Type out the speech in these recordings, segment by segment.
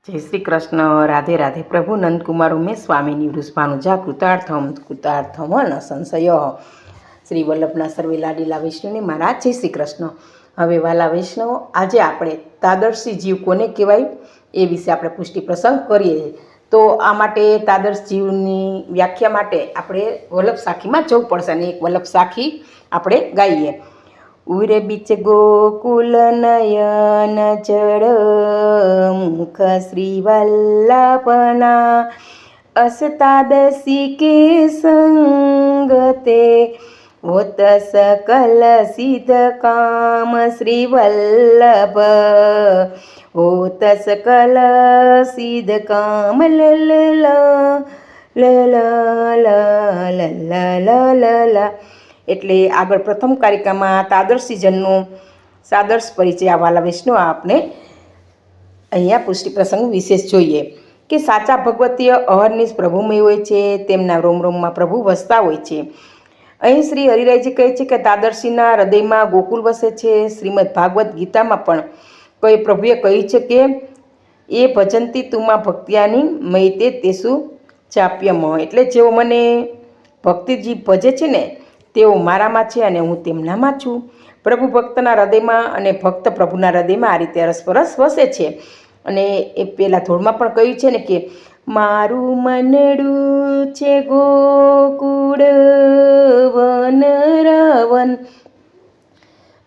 જય શ્રી કૃષ્ણ. રાધે રાધે. પ્રભુ નંદકુમાર ઉમેશ સ્વામીની વૃષભાનુજા કૃતાર્થમ ન સંશય. શ્રી વલ્લભના સર્વે લાડીલા વૈષ્ણવને મહારાજ જય શ્રી કૃષ્ણ. હવે વાલા વૈષ્ણવો, આજે આપણે તાદર્શી જીવ કોને કહેવાય એ વિશે આપણે પુષ્ટિ પ્રસંગ કરીએ. તો આ માટે તાદર્શ જીવની વ્યાખ્યા માટે આપણે વલ્લભ સાખીમાં જવું પડશે અને એક વલ્લભ સાખી આપણે ગાઈએ. ઉરે બીચ ગોકુલ નયન જળ મુખ શ્રી વલ્લભના અસતાદસી કે સંગતે હોત સકલ સિદ્ધ કામ શ્રી વલ્લભ હોત સકલ સિદ્ધ કામ લ લ લ લ લ. એટલે આગળ પ્રથમ કારિકામાં તાદર્શીજનનો સાદર્શ પરિચય આવાલા વૈષ્ણવ આપને અહીંયા પુષ્ટિ પ્રસંગ વિશેષ જોઈએ કે સાચા ભગવતીય અહર્નિશ પ્રભુમય હોય છે, તેમના રોમ રોમમાં પ્રભુ વસતા હોય છે. અહીં શ્રી હરિરાયજી કહે છે કે તાદર્શીના હૃદયમાં ગોકુલ વસે છે. શ્રીમદ ભાગવત ગીતામાં પણ પ્રભુએ કહ્યું છે કે એ ભજંતી તુમાં ભક્ત્યાની મયતે તેસુ ચાપ્યમ, એટલે જેઓ મને ભક્તિજી ભજે છે ને તેઓ મારામાં છે અને હું તેમનામાં છું. પ્રભુ ભક્તના હૃદયમાં અને ભક્ત પ્રભુના હૃદયમાં આ રીતે અરસપરસ વસે છે. અને એ પેલા ધોળમાં પણ કહ્યું છે ને કે મારું મનડું છે ગોકુળ વન રવન,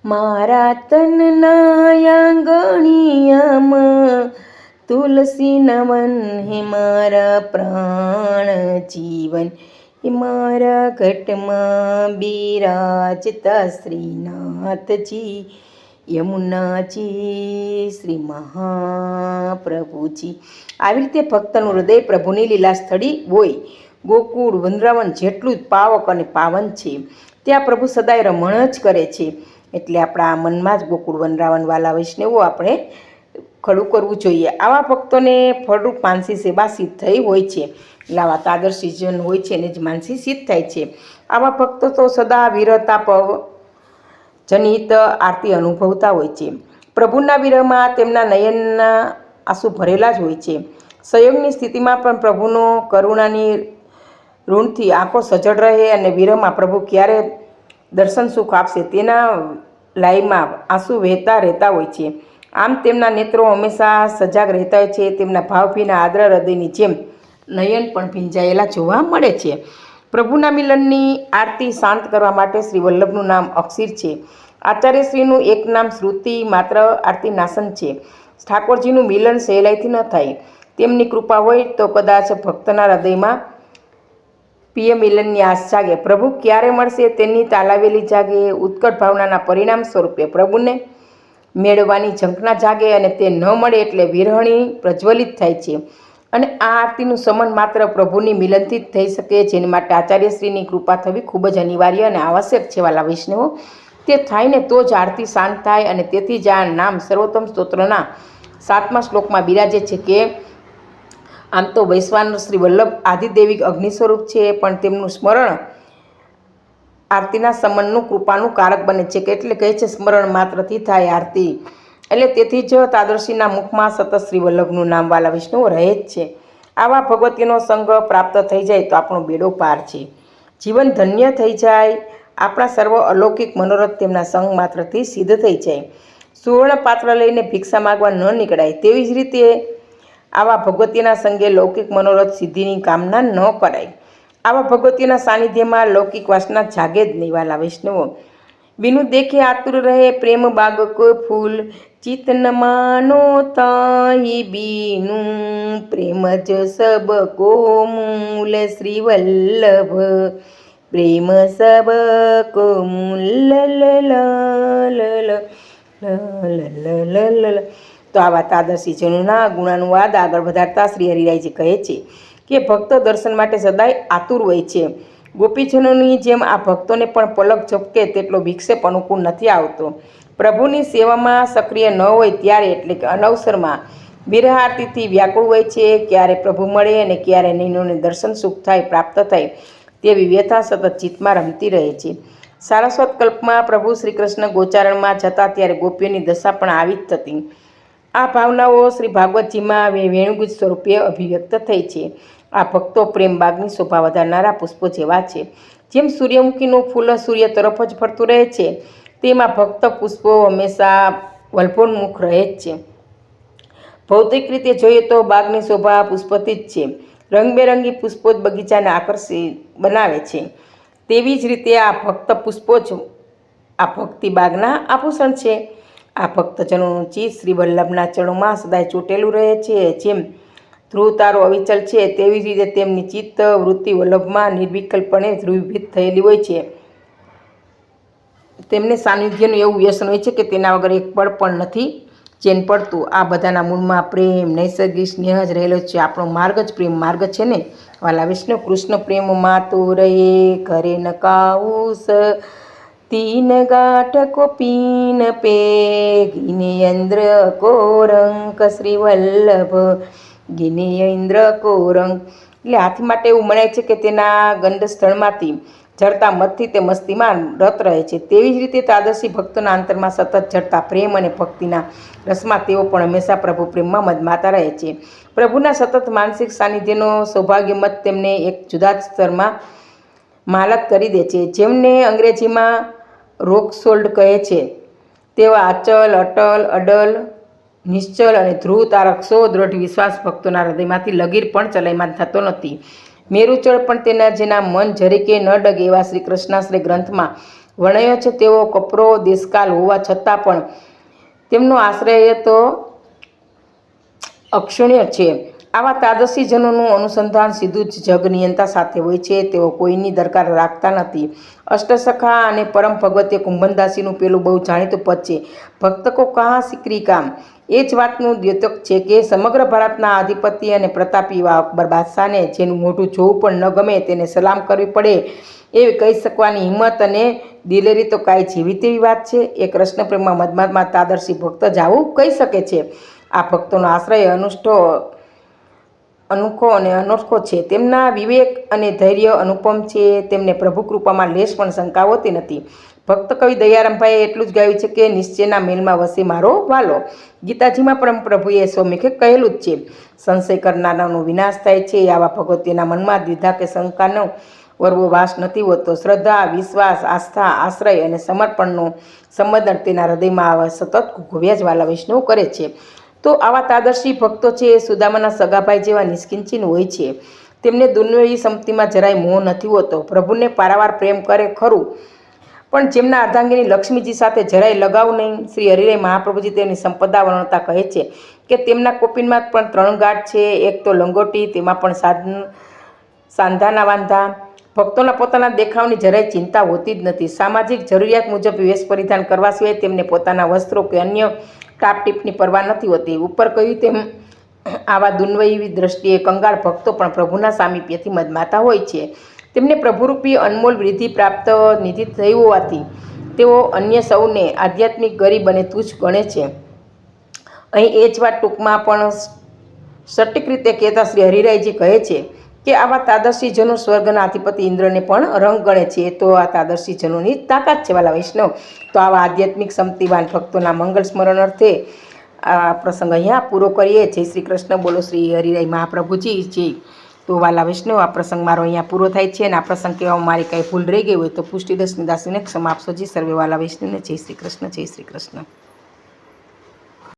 મારા તનના આંગણિયામાં તુલસી નવન, હે મારા પ્રાણ જીવન, હે મારા ઘટમાં બિરાજતા શ્રીનાથજી, યમુનાજી, શ્રી મહાપ્રભુજી. આવી રીતે ભક્તનું હૃદય પ્રભુની લીલા સ્થળી હોય. ગોકુળ વૃંદાવન જેટલું જ પાવક અને પાવન છે, ત્યાં પ્રભુ સદાય રમણ જ કરે છે. એટલે આપણા મનમાં જ ગોકુળ વૃંદાવન વાલા વૈષ્ણવો આપણે ખડું કરવું જોઈએ. આવા ભક્તોને ફળરૂપ માનસી સેવા સિદ્ધ થઈ હોય છે. એટલે આવા તાદર્શીજન હોય છે ને જ માનસી સિદ્ધ થાય છે. આવા ભક્તો તો સદા વિરહતાપ જનિત આરતી અનુભવતા હોય છે. પ્રભુના વિરહમાં તેમના નયનના આંસુ ભરેલા જ હોય છે. સંયોગની સ્થિતિમાં પણ પ્રભુનો કરુણાની ઋણથી આંખો સજળ રહે અને વિરહમાં પ્રભુ ક્યારે દર્શન સુખ આપશે તેના લાઈમાં આંસુ વહેતા રહેતા હોય છે. આમ તેમના નેત્રો હંમેશા સજાગ રહેતા હોય છે. તેમના ભાવભીના આદ્ર હૃદયની જેમ નયન પણ ભીંજાયેલા જોવા મળે છે. પ્રભુના મિલનની આરતી શાંત કરવા માટે શ્રી વલ્લભનું નામ અક્ષીર છે. આચાર્યશ્રીનું એક નામ શ્રુતિ માત્ર આરતી નાશન છે. ઠાકોરજીનું મિલન સહેલાઈથી ન થાય. તેમની કૃપા હોય તો કદાચ ભક્તના હૃદયમાં પ્રિય મિલનની આશ જાગે. પ્રભુ ક્યારે મળશે તેની તાલાવેલી જાગે. ઉત્કટ ભાવનાના પરિણામ સ્વરૂપે પ્રભુને મેળવવાની ઝંખના જાગે અને તે ન મળે એટલે વિરહણી પ્રજ્વલિત થાય છે. અને આ આરતીનું સમન માત્ર પ્રભુની મિલનથી જ થઈ શકે, જેની માટે આચાર્યશ્રીની કૃપા થવી ખૂબ જ અનિવાર્ય અને આવશ્યક છે. વાલા વૈષ્ણવો, તે થાય ને તો જ આરતી શાંત થાય. અને તેથી જ આ નામ સર્વોત્તમ સ્તોત્રના 7મા શ્લોકમાં બિરાજે છે કે આમ તો વૈશ્વાનર શ્રી વલ્લભ આદિદેવિક અગ્નિ સ્વરૂપ છે, પણ તેમનું સ્મરણ આરતીના સમનનું કૃપાનું કારક બને છે. એટલે કહે છે સ્મરણ માત્રથી થાય આરતી. એટલે તેથી જ તાદર્શીના મુખમાં સતત શ્રી વલ્લભનું નામ વાલા વિષ્ણુ રહે જ છે. આવા ભગવતીનો સંગ પ્રાપ્ત થઈ જાય તો આપણો બેડો પાર છે, જીવન ધન્ય થઈ જાય. આપણા સર્વ અલૌકિક મનોરથ તેમના સંગ માત્રથી સિદ્ધ થઈ જાય. સુવર્ણ પાત્ર લઈને ભિક્ષા માગવા ન નીકળાય. તેવી જ રીતે આવા ભગવતીના સંગે લૌકિક મનોરથ સિદ્ધિની કામના ન કરાય. આવા ભગવતીના સાનિધ્યમાં લૌકિક વાસના જાગે જ નહીં. વાલા વૈષ્ણવો, बिनु देखे आतुर रहे प्रेम बाग को फूल, चित न मानो ताही बीनु प्रेम जो सब को मूल श्री वल्लभ, प्रेम सब को मूल તો આવા તાદર્શીજનોના ગુણાનુવાદ આગળ વધારતા શ્રી હરિરાયજી કહે છે કે ભક્ત દર્શન માટે સદાય આતુર હોય છે. ગોપીજનોની જેમ આ ભક્તોને પણ પલક ઝપકે તેટલો વિક્ષેપ અનુકૂળ નથી આવતો. પ્રભુની સેવામાં સક્રિય ન હોય ત્યારે, એટલે કે અનવસરમાં વિરહ આરતીથી વ્યાકુળ હોય છે. ક્યારે પ્રભુ મળે અને ક્યારે નૈનોને દર્શન સુખ થાય પ્રાપ્ત થાય તેવી વ્યથા સતત ચિત્તમાં રમતી રહે છે. સારસ્વત કલ્પમાં પ્રભુ શ્રી કૃષ્ણ ગોચારણમાં જતા ત્યારે ગોપીઓની દશા પણ આવી જ થતી. આ ભાવનાઓ શ્રી ભાગવતજીમાં વેણુગીત સ્વરૂપે અભિવ્યક્ત થઈ છે. આ ભક્તો પ્રેમ બાગની શોભા વધારનારા પુષ્પો જેવા છે. જેમ સૂર્યમુખીનું ફૂલ સૂર્ય તરફ જ ફરતું રહે છે, તેમાં ભક્ત પુષ્પો હંમેશા વલ્ભોન્મુખ રહે જ છે. ભૌતિક રીતે જોઈએ તો બાગની શોભા પુષ્પથી જ છે. રંગબેરંગી પુષ્પો જ બગીચાને આકર્ષિત બનાવે છે. તેવી જ રીતે આ ભક્ત પુષ્પો જ આ ભક્તિ બાગના આભૂષણ છે. આ ભક્તજનોનું ચિત્ત શ્રી વલ્લભના ચરણોમાં સદાય ચોટેલું રહે છે. જેમ ધ્રુવ તારો અવિચલ છે, તેવી જ રીતે તેમની ચિત્ત વૃત્તિ વલ્લભમાં નિર્વિકલ્પણે ધ્રુવીભૂત થયેલી હોય છે. તેમને સાનિધ્યનું એવું વ્યસન હોય છે કે તેના વગર એક પળ પણ નથી ચેન પડતું. આ બધાના મૂળમાં પ્રેમ, નૈસર્ગિક સ્નેહ જ રહેલો છે. આપણો માર્ગ જ પ્રેમ માર્ગ છે ને વાલા વિષ્ણુ. કૃષ્ણ પ્રેમમાં તો રહે ઘરે ન કાઉસ, તીન ગાંઠ કો પીન પે, ગિનેન્દ્ર કો રંક શ્રી વલ્લભ, ગિનેન્દ્ર કો રંક. એટલે હાથી માટે એવું મનાય છે કે તેના ગંધ સ્થળમાંથી ઝરતા મતથી તે મસ્તીમાં રત રહે છે. તેવી જ રીતે તાદર્શી ભક્તોના અંતરમાં સતત ઝરતા પ્રેમ અને ભક્તિના રસમાં તેઓ પણ હંમેશા પ્રભુ પ્રેમમાં મદમાતા રહે છે. પ્રભુના સતત માનસિક સાનિધ્યનો સૌભાગ્યમત તેમને એક જુદા જ સ્તરમાં માલત કરી દે છે. જેમને અંગ્રેજીમાં રોક સોલ્ડ કહે છે, તેવા અચલ, અટલ, અડલ, નિશ્ચલ અને ધ્રુવ તારક સો દ્રઢ વિશ્વાસ ભક્તોના હૃદયમાંથી લગીર પણ ચલાયમાન થતો નથી. મેરુચળ પણ તેના જેના મન જરીકે ન ડગે એવા શ્રી કૃષ્ણાશ્રય ગ્રંથમાં વર્ણયો છે. તેઓ કપરો દેશકાલ હોવા છતાં પણ તેમનો આશ્રય તો અક્ષુણ્ય છે. આવા તાદર્શીજનોનું અનુસંધાન સીધું જ જગનિયંતા સાથે હોય છે. તેઓ કોઈની દરકાર રાખતા નથી. અષ્ટસખા અને પરમ ભગવતીય કુંભનદાસીનું પેલું બહુ જાણીતું પદ છે, ભક્ત કો કહા સિકરી કામ. એ જ વાતનું દ્યોતક છે કે સમગ્ર ભારતના અધિપતિ અને પ્રતાપી એવા અકબર બાદશાહને જેનું મોઢું જોવું પણ ન ગમે તેને સલામ કરવી પડે એવી કહી શકવાની હિંમત અને દિલેરી તો કાંઈ જેવી તેવી વાત છે. એ કૃષ્ણ પ્રેમમાં મદમાતમાં તાદર્શી ભક્ત જ આવું કહી શકે છે. આ ભક્તોનો આશ્રય અનોખો અને અનોખો છે. તેમના વિવેક અને ધૈર્ય અનુપમ છે. તેમને પ્રભુ કૃપામાં લેશ પણ શંકા હોતી નથી. ભક્ત કવિ દયારામભાઈએ એટલું જ ગાયું છે કે નિશ્ચયના મેલમાં વસે મારો વાલો. ગીતાજીમાં પણ પ્રભુએ સ્વમુખે કહેલું જ છે, સંશય કરનારાનો વિનાશ થાય છે. આવા ભગવતીના મનમાં દ્વિધા કે શંકાનો વરવો વાસ નથી હોતો. શ્રદ્ધા, વિશ્વાસ, આસ્થા, આશ્રય અને સમર્પણનો સંબંધ તેના હૃદયમાં સતત ઘૂવ્યા જ વાલા વૈષ્ણવ કરે છે. તો આવા તાદર્શી ભક્તો છે એ સુદામાના સગાભાઈ જેવા નિષ્કિંચિન હોય છે. તેમને દુન્યવી સંપત્તિમાં જરાય મોહ નથી હોતો. પ્રભુને પારાવાર પ્રેમ કરે ખરું, પણ જેમના અર્ધાંગીની લક્ષ્મીજી સાથે જરાય લગાવ નહીં. શ્રી હરિરાય મહાપ્રભુજી તેમની સંપદા વર્ણવતા કહે છે કે તેમના કોપીનમાં પણ 3 ગાંઠ છે. એક તો લંગોટી, તેમાં પણ સાંધાના વાંધા. ભક્તોના પોતાના દેખાવની જરાય ચિંતા હોતી જ નથી. સામાજિક જરૂરિયાત મુજબ વેશ પરિધાન કરવા સિવાય તેમને પોતાના વસ્ત્રો કે અન્ય ટાપટીપની પરવા નથી હોતી. ઉપર કહ્યું તેમ આવા દુન્વયી દ્રષ્ટિએ કંગાળ ભક્તો પણ પ્રભુના સામીપ્યથી મદમાતા હોય છે. તેમને પ્રભુરૂપી અનમોલ વિધિ પ્રાપ્ત નિધિ થઈ હોવાથી તેઓ અન્ય સૌને આધ્યાત્મિક ગરીબ અને તુચ્છ ગણે છે. અહીં એ જ વાત ટૂંકમાં પણ સટીક રીતે કહેતા શ્રી હરિરાયજી કહે છે કે આવા તાદર્શીજનો સ્વર્ગના અધિપતિ ઇન્દ્રને પણ રંગ ગણે છે. તો આ તાદર્શીજનોની તાકાત છે વાલા વૈષ્ણવ. તો આવા આધ્યાત્મિક સંપત્તિવાન ભક્તોના મંગળ સ્મરણ અર્થે આ પ્રસંગ અહીંયા પૂરો કરીએ. જય શ્રી કૃષ્ણ. બોલો શ્રી હરિરાય મહાપ્રભુજી જય. તો વાલા વૈષ્ણવ, આ પ્રસંગ મારો અહીંયા પૂરો થાય છે. અને આ પ્રસંગ કહેવામાં મારી કાંઈ ભૂલ રહી ગઈ હોય તો પુષ્ટિદાસની દાસીને ક્ષમા આપશો. જી સર્વે વાલા વૈષ્ણવને જય શ્રી કૃષ્ણ. જય શ્રી કૃષ્ણ.